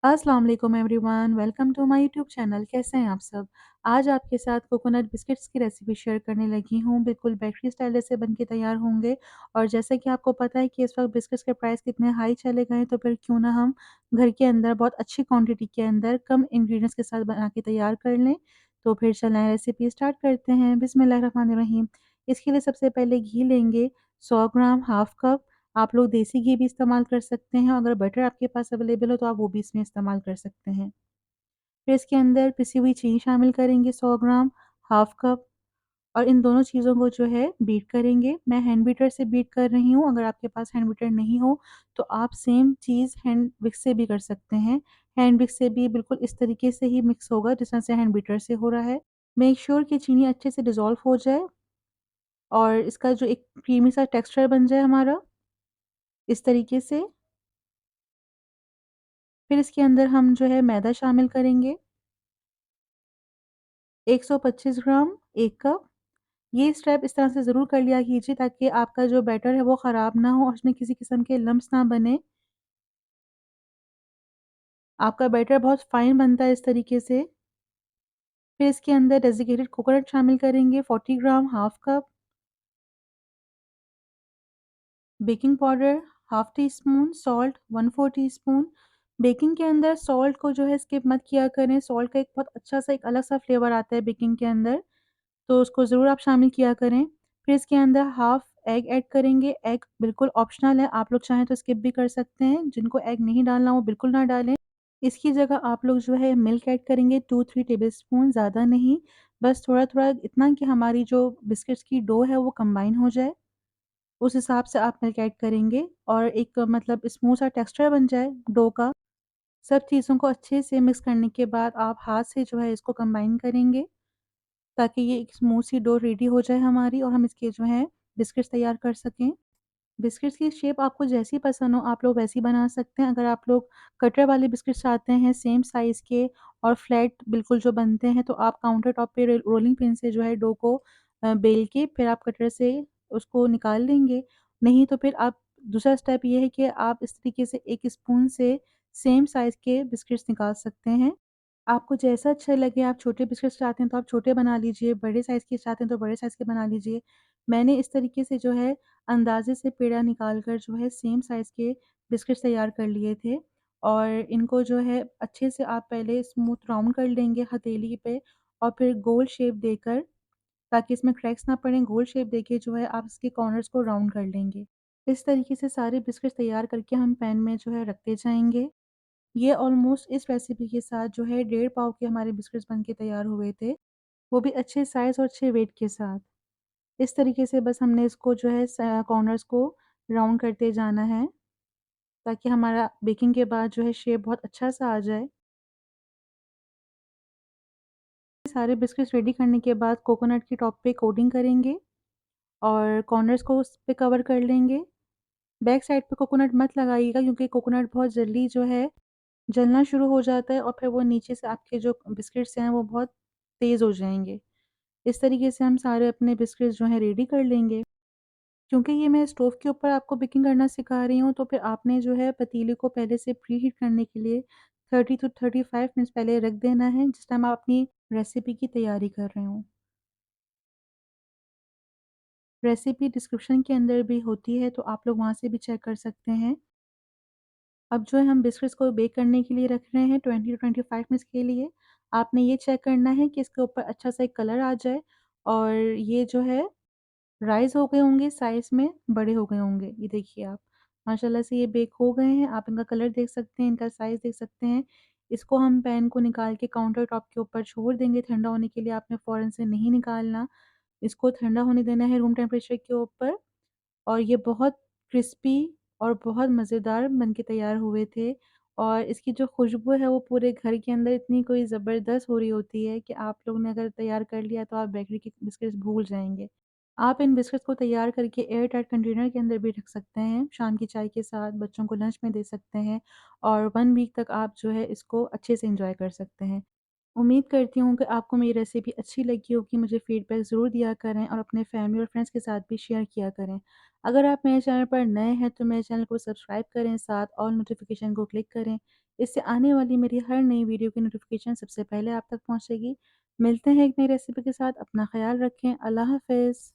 अस्सलाम वालेकुम everyone, welcome to my YouTube channel. कैसे हैं आप सब? आज आपके साथ कोकोनट बिस्किट्स की रेसिपी शेयर करने लगी हूँ। बिल्कुल बेकरी स्टाइल जैसे बन के तैयार होंगे और जैसे कि आपको पता है कि इस वक्त बिस्किट्स के प्राइस कितने हाई चले गए हैं, तो फिर क्यों ना हम घर के अंदर बहुत अच्छी क्वांटिटी के अंदर कम इंग्रेडिएंट्स के साथ बना के तैयार कर लें। तो फिर चलें रेसिपी स्टार्ट करते हैं। बिस्मिल्लाहिर्रहमानिर्रहीम। इसके लिए सबसे पहले घी लेंगे 100 ग्राम, हाफ कप। आप लोग देसी घी भी इस्तेमाल कर सकते हैं, अगर बटर आपके पास अवेलेबल हो तो आप वो भी इसमें इस्तेमाल कर सकते हैं। फिर इसके अंदर पिसी हुई चीनी शामिल करेंगे 100 ग्राम, हाफ कप, और इन दोनों चीज़ों को जो है बीट करेंगे। मैं हैंड बीटर से बीट कर रही हूँ, अगर आपके पास हैंड बीटर नहीं हो तो आप सेम चीज़ हैंड विक्स से भी कर सकते हैं। हैंड विक्स से भी बिल्कुल इस तरीके से ही मिक्स होगा जिस तरह से हैंड बीटर से हो रहा है। मेक श्योर कि चीनी अच्छे से डिज़ोल्व हो जाए और इसका जो एक क्रीमी सा टेक्सचर बन जाए हमारा, इस तरीके से। फिर इसके अंदर हम जो है मैदा शामिल करेंगे, 125 ग्राम, 1 कप। ये स्टेप इस तरह से ज़रूर कर लिया कीजिए ताकि आपका जो बैटर है वो ख़राब ना हो और उसमें किसी किस्म के लम्प्स ना बने। आपका बैटर बहुत फ़ाइन बनता है इस तरीके से। फिर इसके अंदर डेज़िकेटेड कोकोनट शामिल करेंगे, 40 gram, half cup. Baking powder half teaspoon, salt 1/4 teaspoon. Baking के अंदर सॉल्ट को जो है स्किप मत किया करें, सॉल्ट का एक बहुत अच्छा सा एक अलग सा फ्लेवर आता है बेकिंग के अंदर, तो उसको ज़रूर आप शामिल किया करें। फिर इसके अंदर हाफ एग ऐड करेंगे, एग बिल्कुल ऑप्शनल है, आप लोग चाहें तो स्किप भी कर सकते हैं, जिनको एग नहीं डालना वो बिल्कुल ना डालें। इसकी जगह आप लोग जो है मिल्क ऐड करेंगे 2-3 टेबलस्पून, ज़्यादा नहीं, बस थोड़ा-थोड़ा इतना कि हमारी जो बिस्किट्स की डो है वो कंबाइन हो जाए। उस हिसाब से आप मिल्क ऐड करेंगे और एक मतलब स्मूथ सा टेक्सचर बन जाए डो का। सब चीज़ों को अच्छे से मिक्स करने के बाद आप हाथ से जो है इसको कंबाइन करेंगे ताकि ये एक स्मूथ सी डो रेडी हो जाए हमारी और हम इसके जो है बिस्किट्स तैयार कर सकें। बिस्किट्स की शेप आपको जैसी पसंद हो आप लोग वैसी बना सकते हैं। अगर आप लोग कटर वाले बिस्किट्स चाहते हैं सेम साइज़ के और फ्लैट बिल्कुल जो बनते हैं, तो आप काउंटर टॉप पे रोलिंग पिन से जो है डो को बेल के फिर आप कटर से उसको निकाल लेंगे। नहीं तो फिर आप दूसरा स्टेप ये है कि आप इस तरीके से एक स्पून से सेम साइज़ के बिस्किट्स निकाल सकते हैं। आपको जैसा अच्छा लगे, आप छोटे बिस्किट्स चाहते हैं तो आप छोटे बना लीजिए, बड़े साइज़ के चाहते हैं तो बड़े साइज़ के बना लीजिए। मैंने इस तरीके से जो है अंदाज़े से पेड़ा निकाल कर जो है सेम साइज़ के बिस्किट्स तैयार कर लिए थे और इनको जो है अच्छे से आप पहले स्मूथ राउंड कर लेंगे हथेली पे और फिर गोल शेप देकर, ताकि इसमें क्रैक्स ना पड़ें, गोल शेप देके जो है आप इसके कॉर्नर्स को राउंड कर लेंगे। इस तरीके से सारे बिस्किट्स तैयार करके हम पैन में जो है रखते जाएँगे। ये ऑलमोस्ट इस रेसिपी के साथ जो है 1.5 पाव के हमारे बिस्किट्स बन के तैयार हुए थे, वो भी अच्छे साइज़ और अच्छे वेट के साथ। इस तरीके से बस हमने इसको जो है कॉर्नर्स को राउंड करते जाना है, ताकि हमारा बेकिंग के बाद जो है शेप बहुत अच्छा-सा आ जाए। सारे बिस्किट्स रेडी करने के बाद कोकोनट की टॉप पे कोटिंग करेंगे और कॉर्नर्स को उस पे कवर कर लेंगे। बैक साइड पे कोकोनट मत लगाइएगा क्योंकि कोकोनट बहुत जल्दी जो है जलना शुरू हो जाता है और फिर वो नीचे से आपके जो बिस्किट्स हैं वो बहुत तेज़ हो जाएँगे। इस तरीके से हम सारे अपने बिस्किट्स जो हैं रेडी कर लेंगे। क्योंकि ये मैं स्टोव के ऊपर आपको बेकिंग करना सिखा रही हूँ, तो फिर आपने जो है पतीले को पहले से प्रीहीट करने के लिए 30 टू 35 मिनट्स पहले रख देना है, जिस टाइम आप अपनी रेसिपी की तैयारी कर रहे हों। रेसिपी डिस्क्रिप्शन के अंदर भी होती है, तो आप लोग वहाँ से भी चेक कर सकते हैं। अब जो है हम बिस्किट्स को बेक करने के लिए रख रहे हैं 20 टू 25 मिनट्स के लिए। आपने ये चेक करना है कि इसके ऊपर अच्छा सा एक कलर आ जाए और ये जो है राइज़ हो गए होंगे, साइज़ में बड़े हो गए होंगे। ये देखिए आप, माशाल्लाह से ये बेक हो गए हैं। आप इनका कलर देख सकते हैं, इनका साइज़ देख सकते हैं। इसको हम पैन को निकाल के काउंटर टॉप के ऊपर छोड़ देंगे ठंडा होने के लिए, आपने फ़ौरन से नहीं निकालना। इसको ठंडा होने देना है रूम टेम्परेचर के ऊपर और ये बहुत क्रिस्पी और बहुत मज़ेदार बन के तैयार हुए थे और इसकी जो खुशबू है वो पूरे घर के अंदर इतनी कोई ज़बरदस्त हो रही होती है कि आप लोगों ने अगर तैयार कर लिया तो आप बेकरी के बिस्किट्स भूल जाएँगे। आप इन बिस्किट्स को तैयार करके एयर टाइट कंटेनर के अंदर भी रख सकते हैं, शाम की चाय के साथ बच्चों को लंच में दे सकते हैं और 1 वीक तक आप जो है इसको अच्छे से एन्जॉय कर सकते हैं। उम्मीद करती हूँ कि आपको मेरी रेसिपी अच्छी लगी होगी, मुझे फ़ीडबैक ज़रूर दिया करें और अपने फैमिली और फ्रेंड्स के साथ भी शेयर किया करें। अगर आप मेरे चैनल पर नए हैं तो मेरे चैनल को सब्सक्राइब करें, साथ ऑल नोटिफ़िकेशन को क्लिक करें इससे आने वाली मेरी हर नई वीडियो की नोटिफ़िकेशन सबसे पहले आप तक पहुँचेगी। मिलते हैं एक नई रेसिपी के साथ, अपना ख़्याल रखें। अल्लाह हाफ़िज़।